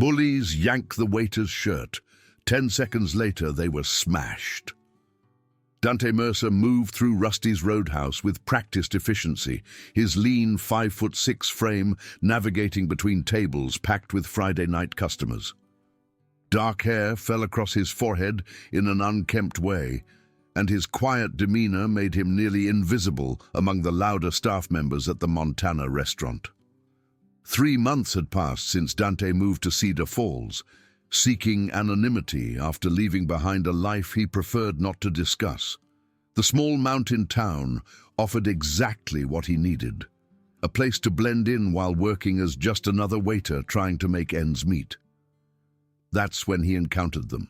Bullies yank the waiter's shirt. 10 seconds later, they were smashed. Dante Mercer moved through Rusty's Roadhouse with practiced efficiency, his lean 5'6" frame navigating between tables packed with Friday night customers. Dark hair fell across his forehead in an unkempt way, and his quiet demeanor made him nearly invisible among the louder staff members at the Montana restaurant. 3 months had passed since Dante moved to Cedar Falls, seeking anonymity after leaving behind a life he preferred not to discuss. The small mountain town offered exactly what he needed, a place to blend in while working as just another waiter trying to make ends meet. That's when he encountered them.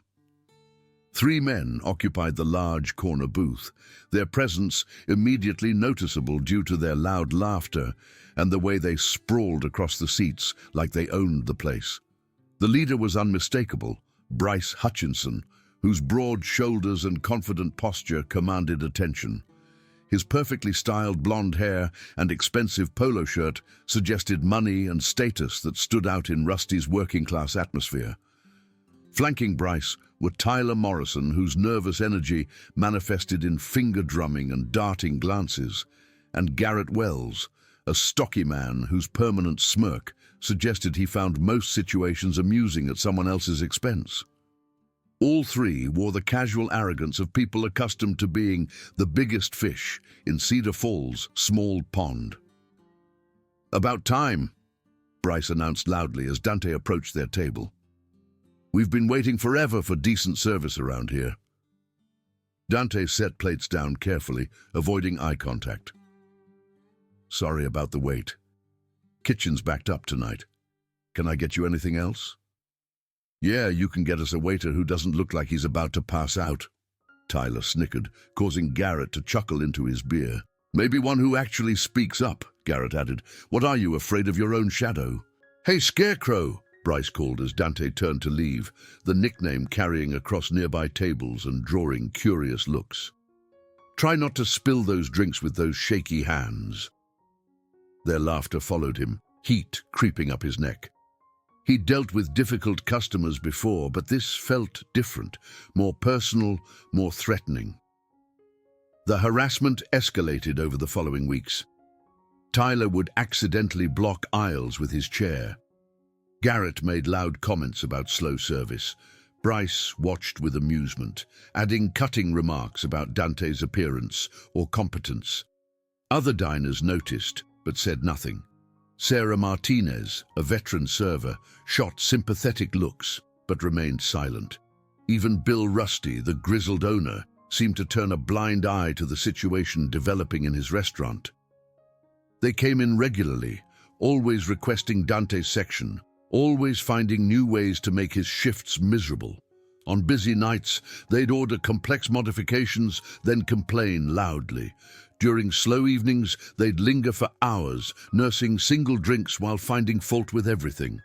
3 men occupied the large corner booth, their presence immediately noticeable due to their loud laughter and the way they sprawled across the seats like they owned the place. The leader was unmistakable, Bryce Hutchinson, whose broad shoulders and confident posture commanded attention. His perfectly styled blonde hair and expensive polo shirt suggested money and status that stood out in Rusty's working-class atmosphere. Flanking Bryce were Tyler Morrison, whose nervous energy manifested in finger-drumming and darting glances, and Garrett Wells, a stocky man whose permanent smirk suggested he found most situations amusing at someone else's expense. All 3 wore the casual arrogance of people accustomed to being the biggest fish in Cedar Falls' small pond. "About time," Bryce announced loudly as Dante approached their table. "We've been waiting forever for decent service around here." Dante set plates down carefully, avoiding eye contact. "Sorry about the wait. Kitchen's backed up tonight. Can I get you anything else?" "Yeah, you can get us a waiter who doesn't look like he's about to pass out," Tyler snickered, causing Garrett to chuckle into his beer. "Maybe one who actually speaks up," Garrett added. "What are you, afraid of your own shadow?" "Hey, Scarecrow," Bryce called as Dante turned to leave, the nickname carrying across nearby tables and drawing curious looks. "Try not to spill those drinks with those shaky hands." Their laughter followed him, heat creeping up his neck. He'd dealt with difficult customers before, but this felt different, more personal, more threatening. The harassment escalated over the following weeks. Tyler would accidentally block aisles with his chair. Garrett made loud comments about slow service. Bryce watched with amusement, adding cutting remarks about Dante's appearance or competence. Other diners noticed, but said nothing. Sarah Martinez, a veteran server, shot sympathetic looks, but remained silent. Even Bill Rusty, the grizzled owner, seemed to turn a blind eye to the situation developing in his restaurant. They came in regularly, always requesting Dante's section, always finding new ways to make his shifts miserable. On busy nights, they'd order complex modifications, then complain loudly. During slow evenings, they'd linger for hours, nursing single drinks while finding fault with everything.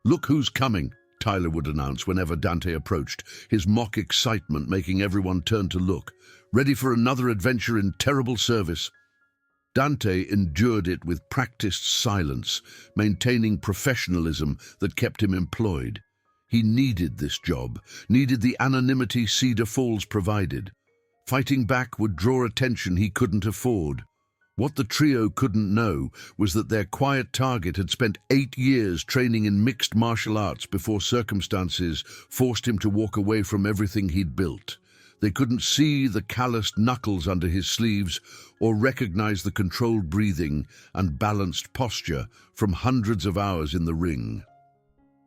"Look who's coming," Tyler would announce whenever Dante approached, his mock excitement making everyone turn to look. "Ready for another adventure in terrible service?" Dante endured it with practiced silence, maintaining professionalism that kept him employed. He needed this job, needed the anonymity Cedar Falls provided. Fighting back would draw attention he couldn't afford. What the trio couldn't know was that their quiet target had spent 8 years training in mixed martial arts before circumstances forced him to walk away from everything he'd built. They couldn't see the calloused knuckles under his sleeves or recognize the controlled breathing and balanced posture from hundreds of hours in the ring.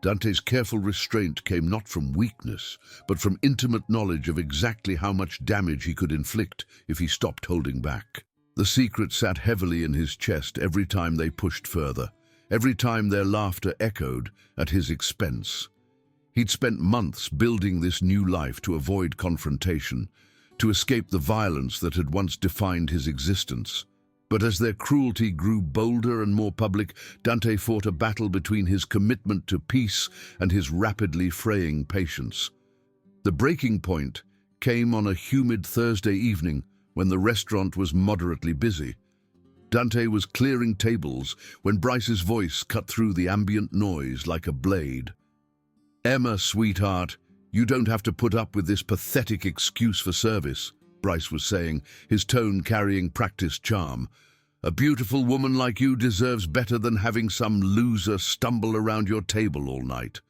Dante's careful restraint came not from weakness, but from intimate knowledge of exactly how much damage he could inflict if he stopped holding back. The secret sat heavily in his chest every time they pushed further, every time their laughter echoed at his expense. He'd spent months building this new life to avoid confrontation, to escape the violence that had once defined his existence. But as their cruelty grew bolder and more public, Dante fought a battle between his commitment to peace and his rapidly fraying patience. The breaking point came on a humid Thursday evening when the restaurant was moderately busy. Dante was clearing tables when Bryce's voice cut through the ambient noise like a blade. "Emma, sweetheart, you don't have to put up with this pathetic excuse for service," Bryce was saying, his tone carrying practiced charm. "A beautiful woman like you deserves better than having some loser stumble around your table all night."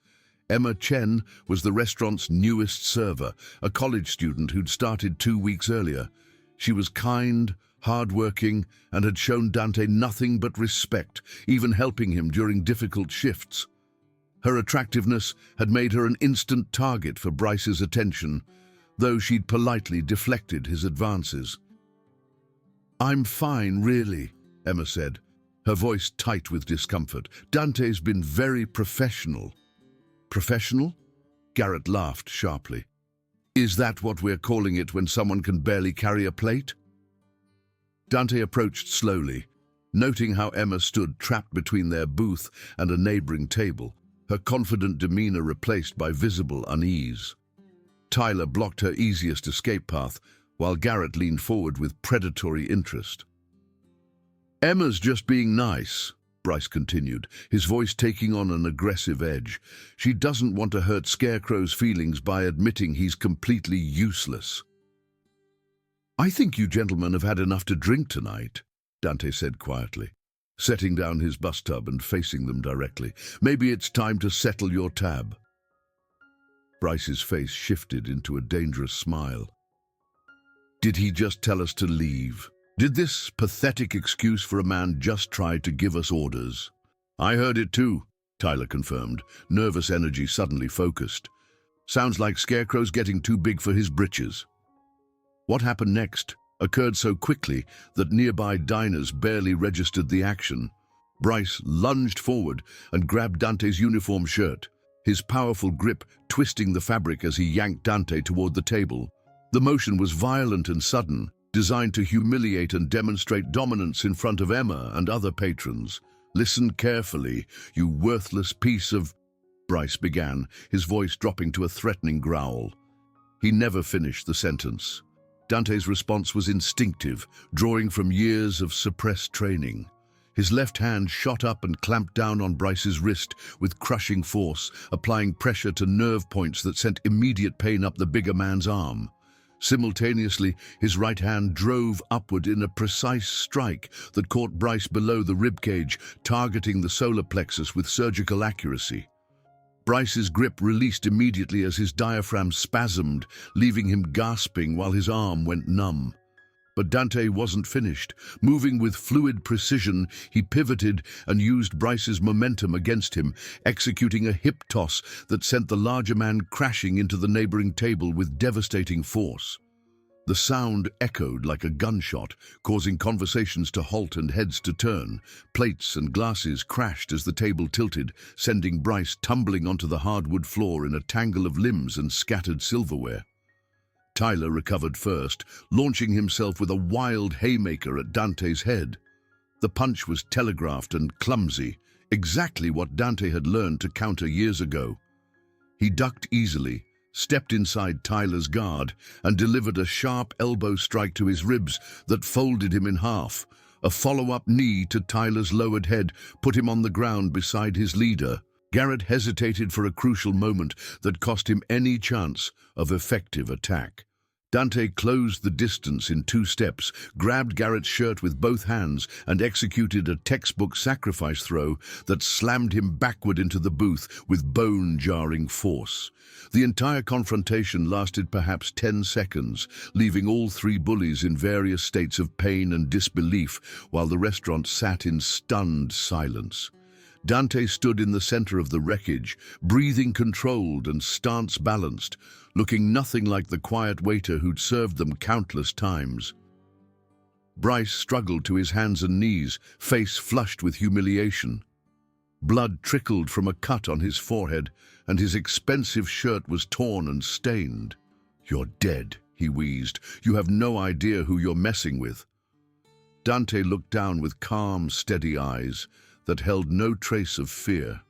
Emma Chen was the restaurant's newest server, a college student who'd started 2 weeks earlier. She was kind, hard-working, and had shown Dante nothing but respect, even helping him during difficult shifts. Her attractiveness had made her an instant target for Bryce's attention, though she'd politely deflected his advances. "I'm fine, really," Emma said, her voice tight with discomfort. "Dante's been very professional." "Professional?" Garrett laughed sharply. "Is that what we're calling it when someone can barely carry a plate?" Dante approached slowly, noting how Emma stood trapped between their booth and a neighboring table, her confident demeanor replaced by visible unease. Tyler blocked her easiest escape path, while Garrett leaned forward with predatory interest. "Emma's just being nice," Bryce continued, his voice taking on an aggressive edge. "She doesn't want to hurt Scarecrow's feelings by admitting he's completely useless." "I think you gentlemen have had enough to drink tonight," Dante said quietly, setting down his bus tub and facing them directly. "Maybe it's time to settle your tab." Bryce's face shifted into a dangerous smile. Did he just tell us to leave? Did this pathetic excuse for a man just try to give us orders? "I heard it too," Tyler confirmed, nervous energy suddenly focused. "Sounds like Scarecrow's getting too big for his britches." What happened next occurred so quickly that nearby diners barely registered the action. Bryce lunged forward and grabbed Dante's uniform shirt, his powerful grip twisting the fabric as he yanked Dante toward the table. The motion was violent and sudden, designed to humiliate and demonstrate dominance in front of Emma and other patrons. "Listen carefully, you worthless piece of—" Bryce began, his voice dropping to a threatening growl. He never finished the sentence. Dante's response was instinctive, drawing from years of suppressed training. His left hand shot up and clamped down on Bryce's wrist with crushing force, applying pressure to nerve points that sent immediate pain up the bigger man's arm. Simultaneously, his right hand drove upward in a precise strike that caught Bryce below the ribcage, targeting the solar plexus with surgical accuracy. Bryce's grip released immediately as his diaphragm spasmed, leaving him gasping while his arm went numb. But Dante wasn't finished. Moving with fluid precision, he pivoted and used Bryce's momentum against him, executing a hip toss that sent the larger man crashing into the neighboring table with devastating force. The sound echoed like a gunshot, causing conversations to halt and heads to turn. Plates and glasses crashed as the table tilted, sending Bryce tumbling onto the hardwood floor in a tangle of limbs and scattered silverware. Tyler recovered first, launching himself with a wild haymaker at Dante's head. The punch was telegraphed and clumsy, exactly what Dante had learned to counter years ago. He ducked easily, stepped inside Tyler's guard, and delivered a sharp elbow strike to his ribs that folded him in half. A follow-up knee to Tyler's lowered head put him on the ground beside his leader. Garrett hesitated for a crucial moment that cost him any chance of effective attack. Dante closed the distance in 2 steps, grabbed Garrett's shirt with both hands, and executed a textbook sacrifice throw that slammed him backward into the booth with bone-jarring force. The entire confrontation lasted perhaps 10 seconds, leaving all 3 bullies in various states of pain and disbelief, while the restaurant sat in stunned silence. Dante stood in the center of the wreckage, breathing controlled and stance balanced, looking nothing like the quiet waiter who'd served them countless times. Bryce struggled to his hands and knees, face flushed with humiliation. Blood trickled from a cut on his forehead, and his expensive shirt was torn and stained. "You're dead," he wheezed. "You have no idea who you're messing with." Dante looked down with calm, steady eyes that held no trace of fear.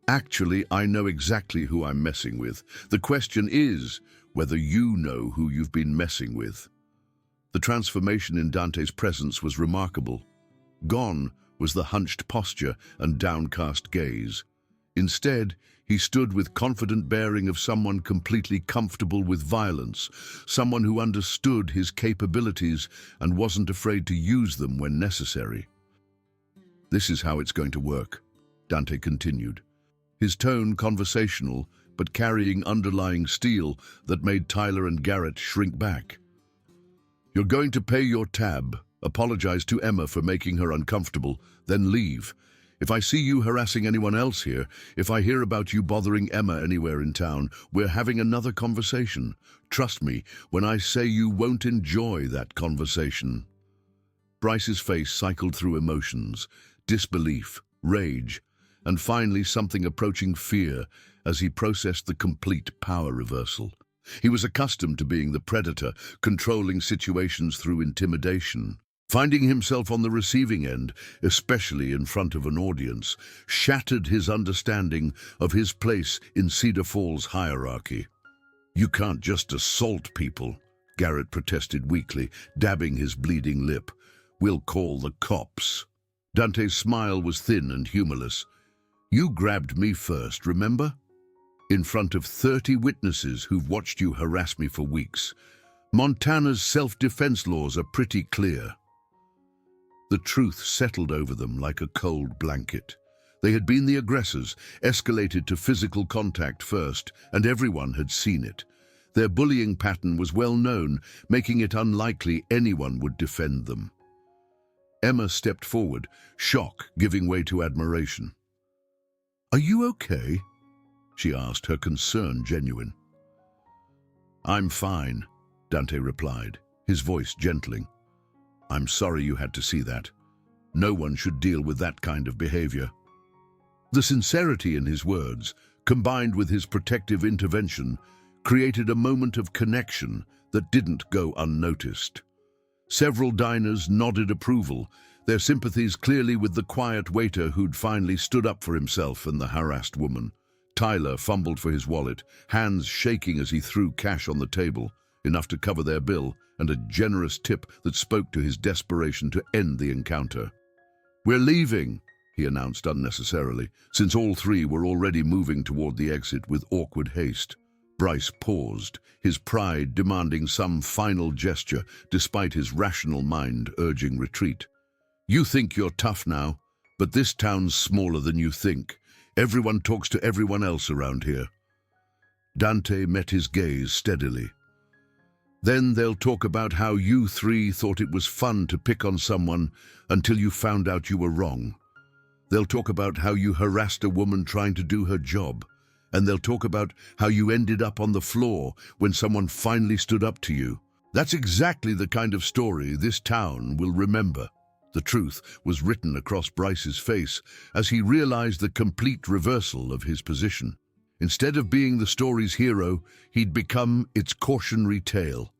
"Actually, I know exactly who I'm messing with. The question is whether you know who you've been messing with." The transformation in Dante's presence was remarkable. Gone was the hunched posture and downcast gaze. Instead, he stood with confident bearing of someone completely comfortable with violence, someone who understood his capabilities and wasn't afraid to use them when necessary. "This is how it's going to work," Dante continued, his tone conversational but carrying underlying steel that made Tyler and Garrett shrink back. "You're going to pay your tab, apologize to Emma for making her uncomfortable, then leave. If I see you harassing anyone else here, if I hear about you bothering Emma anywhere in town, we're having another conversation. Trust me when I say you won't enjoy that conversation." Bryce's face cycled through emotions, disbelief, rage, and finally something approaching fear as he processed the complete power reversal. He was accustomed to being the predator, controlling situations through intimidation. Finding himself on the receiving end, especially in front of an audience, shattered his understanding of his place in Cedar Falls' hierarchy. "You can't just assault people," Garrett protested weakly, dabbing his bleeding lip. "We'll call the cops." Dante's smile was thin and humorless. "You grabbed me first, remember? In front of 30 witnesses who've watched you harass me for weeks. Montana's self-defense laws are pretty clear." The truth settled over them like a cold blanket. They had been the aggressors, escalated to physical contact first, and everyone had seen it. Their bullying pattern was well known, making it unlikely anyone would defend them. Emma stepped forward, shock giving way to admiration. "Are you okay?" she asked, her concern genuine. "I'm fine," Dante replied, his voice gentling. "I'm sorry you had to see that. No one should deal with that kind of behavior." The sincerity in his words, combined with his protective intervention, created a moment of connection that didn't go unnoticed. Several diners nodded approval, their sympathies clearly with the quiet waiter who'd finally stood up for himself and the harassed woman. Tyler fumbled for his wallet, hands shaking as he threw cash on the table, enough to cover their bill, and a generous tip that spoke to his desperation to end the encounter. "We're leaving," he announced unnecessarily, since all three were already moving toward the exit with awkward haste. Bryce paused, his pride demanding some final gesture, despite his rational mind urging retreat. "You think you're tough now, but this town's smaller than you think. Everyone talks to everyone else around here." Dante met his gaze steadily. "Then they'll talk about how you three thought it was fun to pick on someone until you found out you were wrong. They'll talk about how you harassed a woman trying to do her job. And they'll talk about how you ended up on the floor when someone finally stood up to you. That's exactly the kind of story this town will remember." The truth was written across Bryce's face as he realized the complete reversal of his position. Instead of being the story's hero, he'd become its cautionary tale.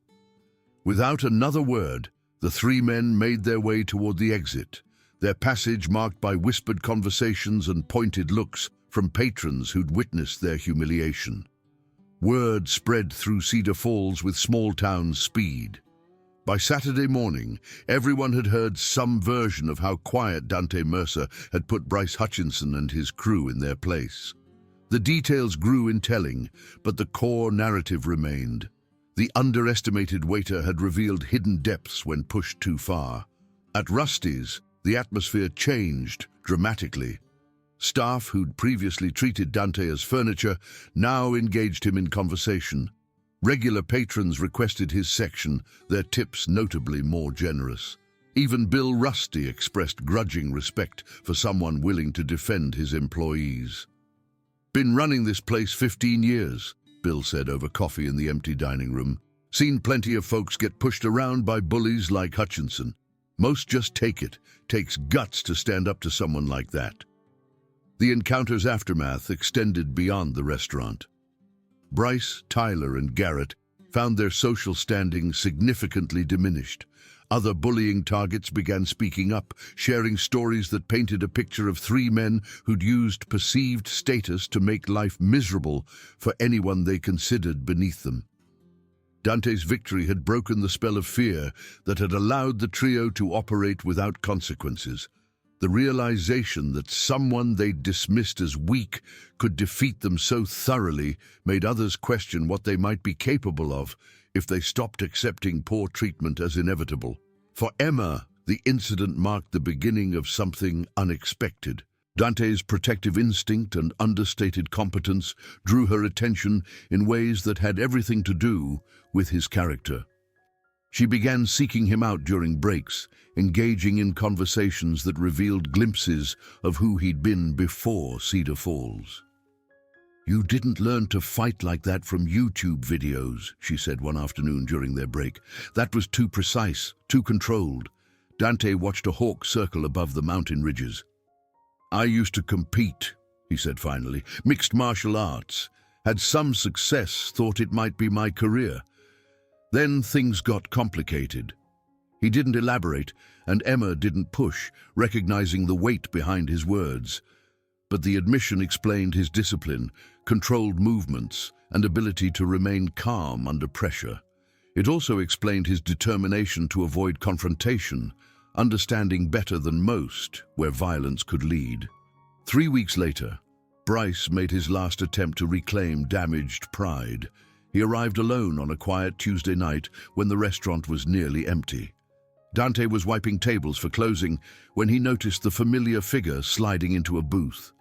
Without another word, the three men made their way toward the exit, their passage marked by whispered conversations and pointed looks from patrons who'd witnessed their humiliation. Word spread through Cedar Falls with small-town speed. By Saturday morning, everyone had heard some version of how quiet Dante Mercer had put Bryce Hutchinson and his crew in their place. The details grew in telling, but the core narrative remained. The underestimated waiter had revealed hidden depths when pushed too far. At Rusty's, the atmosphere changed dramatically. Staff who'd previously treated Dante as furniture now engaged him in conversation. Regular patrons requested his section, their tips notably more generous. Even Bill Rusty expressed grudging respect for someone willing to defend his employees. "Been running this place 15 years, Bill said over coffee in the empty dining room. "Seen plenty of folks get pushed around by bullies like Hutchinson. Most just take it. Takes guts to stand up to someone like that." The encounter's aftermath extended beyond the restaurant. Bryce, Tyler, and Garrett found their social standing significantly diminished. Other bullying targets began speaking up, sharing stories that painted a picture of three men who'd used perceived status to make life miserable for anyone they considered beneath them. Dante's victory had broken the spell of fear that had allowed the trio to operate without consequences. The realization that someone they'd dismissed as weak could defeat them so thoroughly made others question what they might be capable of if they stopped accepting poor treatment as inevitable. For Emma, the incident marked the beginning of something unexpected. Dante's protective instinct and understated competence drew her attention in ways that had everything to do with his character. She began seeking him out during breaks, engaging in conversations that revealed glimpses of who he'd been before Cedar Falls. "You didn't learn to fight like that from YouTube videos," she said one afternoon during their break. "That was too precise, too controlled." Dante watched a hawk circle above the mountain ridges. "I used to compete," he said finally. "Mixed martial arts. Had some success, thought it might be my career. Then things got complicated." He didn't elaborate, and Emma didn't push, recognizing the weight behind his words. But the admission explained his discipline, controlled movements, and ability to remain calm under pressure. It also explained his determination to avoid confrontation, understanding better than most where violence could lead. 3 weeks later, Bryce made his last attempt to reclaim damaged pride. He arrived alone on a quiet Tuesday night when the restaurant was nearly empty. Dante was wiping tables for closing when he noticed the familiar figure sliding into a booth.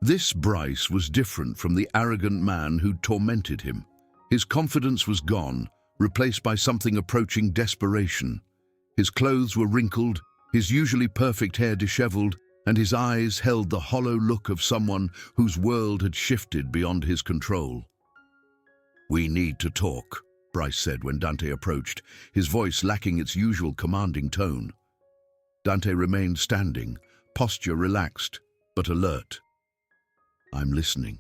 This Bryce was different from the arrogant man who'd tormented him. His confidence was gone, replaced by something approaching desperation. His clothes were wrinkled, his usually perfect hair disheveled, and his eyes held the hollow look of someone whose world had shifted beyond his control. "We need to talk," Bryce said when Dante approached, his voice lacking its usual commanding tone. Dante remained standing, posture relaxed, but alert. "I'm listening."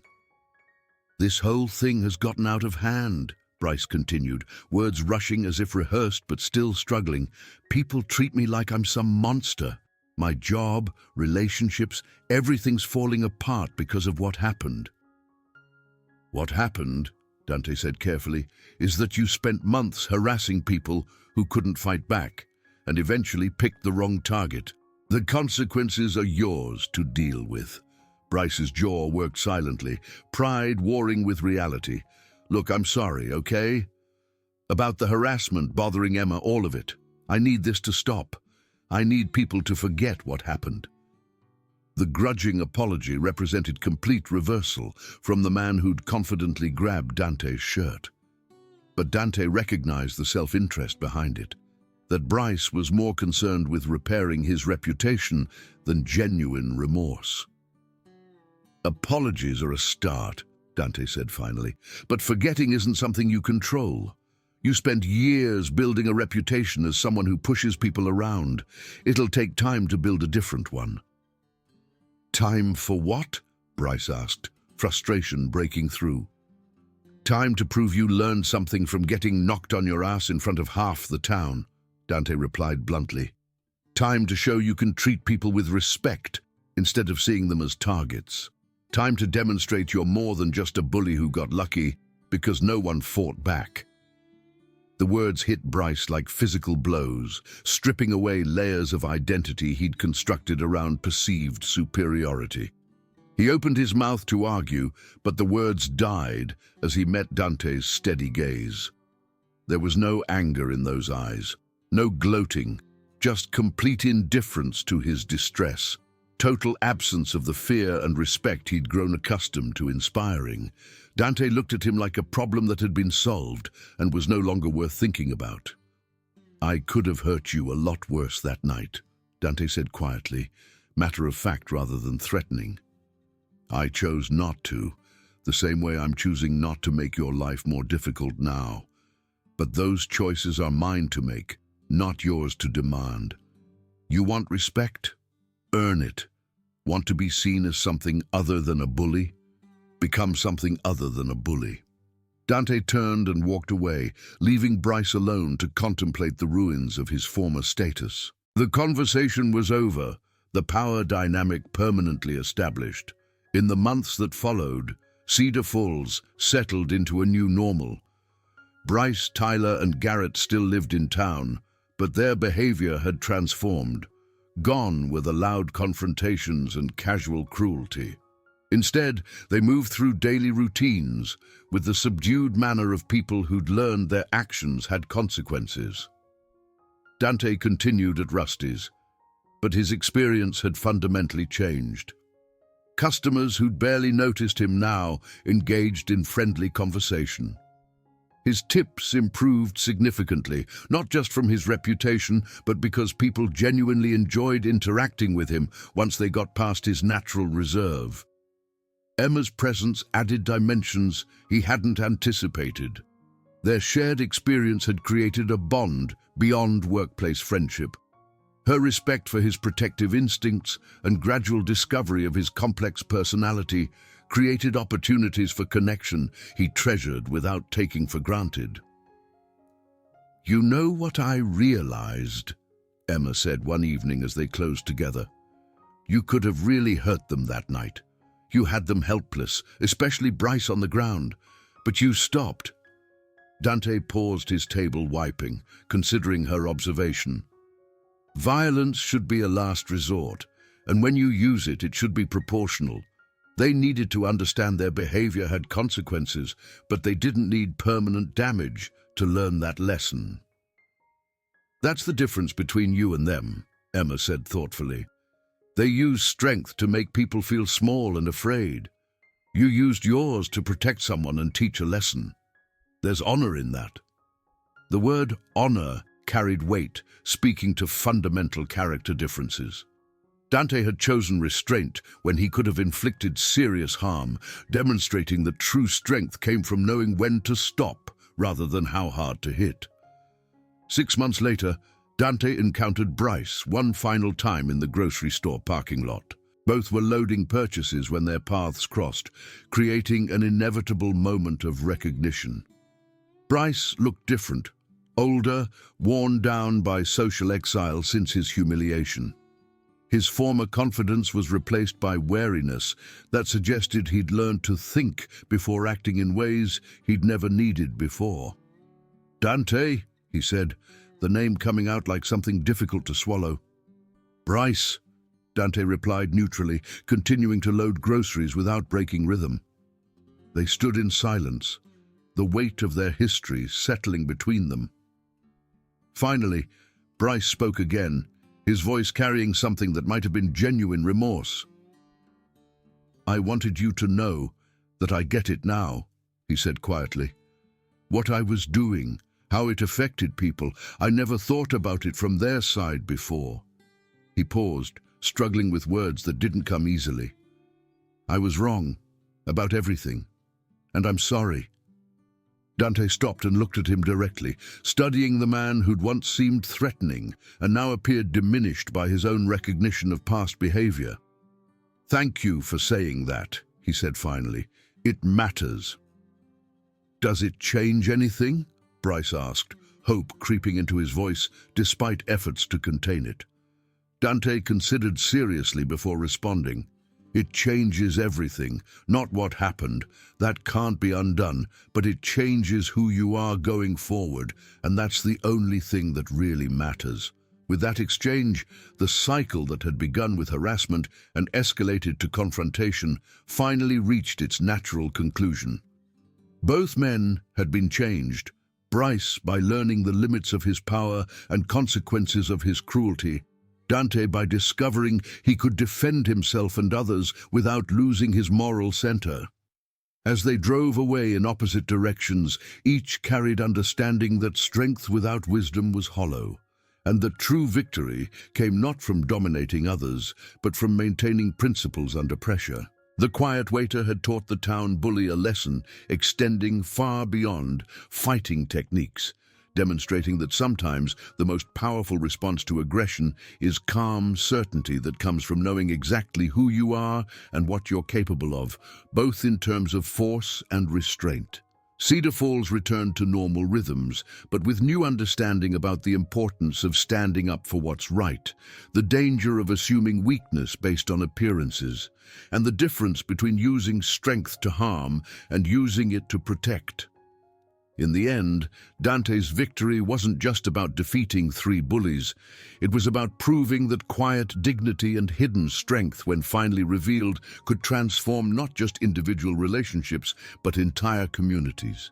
"This whole thing has gotten out of hand," Bryce continued, words rushing as if rehearsed but still struggling. "People treat me like I'm some monster. My job, relationships, everything's falling apart because of what happened." "What happened," Dante said carefully, "is that you spent months harassing people who couldn't fight back and eventually picked the wrong target. The consequences are yours to deal with." Bryce's jaw worked silently, pride warring with reality. "Look, I'm sorry, okay? About the harassment bothering Emma, all of it. I need this to stop. I need people to forget what happened." The grudging apology represented complete reversal from the man who'd confidently grabbed Dante's shirt. But Dante recognized the self-interest behind it, that Bryce was more concerned with repairing his reputation than genuine remorse. "Apologies are a start," Dante said finally, "but forgetting isn't something you control. You spent years building a reputation as someone who pushes people around. It'll take time to build a different one." "Time for what?" Bryce asked, frustration breaking through. "Time to prove you learned something from getting knocked on your ass in front of half the town," Dante replied bluntly. "Time to show you can treat people with respect instead of seeing them as targets. Time to demonstrate you're more than just a bully who got lucky because no one fought back." The words hit Bryce like physical blows, stripping away layers of identity he'd constructed around perceived superiority. He opened his mouth to argue, but the words died as he met Dante's steady gaze. There was no anger in those eyes, no gloating, just complete indifference to his distress, total absence of the fear and respect he'd grown accustomed to inspiring. Dante looked at him like a problem that had been solved and was no longer worth thinking about. "I could have hurt you a lot worse that night," Dante said quietly, matter of fact rather than threatening. "I chose not to, the same way I'm choosing not to make your life more difficult now. But those choices are mine to make, not yours to demand. You want respect? Earn it. Want to be seen as something other than a bully? Become something other than a bully." Dante turned and walked away, leaving Bryce alone to contemplate the ruins of his former status. The conversation was over, the power dynamic permanently established. In the months that followed, Cedar Falls settled into a new normal. Bryce, Tyler, and Garrett still lived in town, but their behavior had transformed. Gone were the loud confrontations and casual cruelty. Instead, they moved through daily routines with the subdued manner of people who'd learned their actions had consequences. Dante continued at Rusty's, but his experience had fundamentally changed. Customers who'd barely noticed him now engaged in friendly conversation. His tips improved significantly, not just from his reputation, but because people genuinely enjoyed interacting with him once they got past his natural reserve. Emma's presence added dimensions he hadn't anticipated. Their shared experience had created a bond beyond workplace friendship. Her respect for his protective instincts and gradual discovery of his complex personality created opportunities for connection he treasured without taking for granted. "You know what I realized," Emma said one evening as they closed together. "You could have really hurt them that night. You had them helpless, especially Bryce on the ground, but you stopped." Dante paused, his table wiping, considering her observation. "Violence should be a last resort, and when you use it, it should be proportional. They needed to understand their behavior had consequences, but they didn't need permanent damage to learn that lesson." "That's the difference between you and them," Emma said thoughtfully. "They use strength to make people feel small and afraid. You used yours to protect someone and teach a lesson. There's honor in that." The word honor carried weight, speaking to fundamental character differences. Dante had chosen restraint when he could have inflicted serious harm, demonstrating that true strength came from knowing when to stop rather than how hard to hit. 6 months later, Dante encountered Bryce one final time in the grocery store parking lot. Both were loading purchases when their paths crossed, creating an inevitable moment of recognition. Bryce looked different, older, worn down by social exile since his humiliation. His former confidence was replaced by wariness that suggested he'd learned to think before acting in ways he'd never needed before. "Dante," he said, the name coming out like something difficult to swallow. "Bryce," Dante replied neutrally, continuing to load groceries without breaking rhythm. They stood in silence, the weight of their history settling between them. Finally, Bryce spoke again, his voice carrying something that might have been genuine remorse. "I wanted you to know that I get it now," he said quietly. "What I was doing, how it affected people, I never thought about it from their side before." He paused, struggling with words that didn't come easily. "I was wrong about everything, and I'm sorry." Dante stopped and looked at him directly, studying the man who'd once seemed threatening and now appeared diminished by his own recognition of past behavior. "Thank you for saying that," he said finally. "It matters." "Does it change anything?" Bryce asked, hope creeping into his voice despite efforts to contain it. Dante considered seriously before responding. "It changes everything, not what happened. That can't be undone, but it changes who you are going forward, and that's the only thing that really matters." With that exchange, the cycle that had begun with harassment and escalated to confrontation finally reached its natural conclusion. Both men had been changed, Bryce by learning the limits of his power and consequences of his cruelty, Dante by discovering he could defend himself and others without losing his moral center. As they drove away in opposite directions, each carried understanding that strength without wisdom was hollow, and that true victory came not from dominating others, but from maintaining principles under pressure. The quiet waiter had taught the town bully a lesson extending far beyond fighting techniques, demonstrating that sometimes the most powerful response to aggression is calm certainty that comes from knowing exactly who you are and what you're capable of, both in terms of force and restraint. Cedar Falls returned to normal rhythms, but with new understanding about the importance of standing up for what's right, the danger of assuming weakness based on appearances, and the difference between using strength to harm and using it to protect. In the end, Dante's victory wasn't just about defeating three bullies. It was about proving that quiet dignity and hidden strength, when finally revealed, could transform not just individual relationships, but entire communities.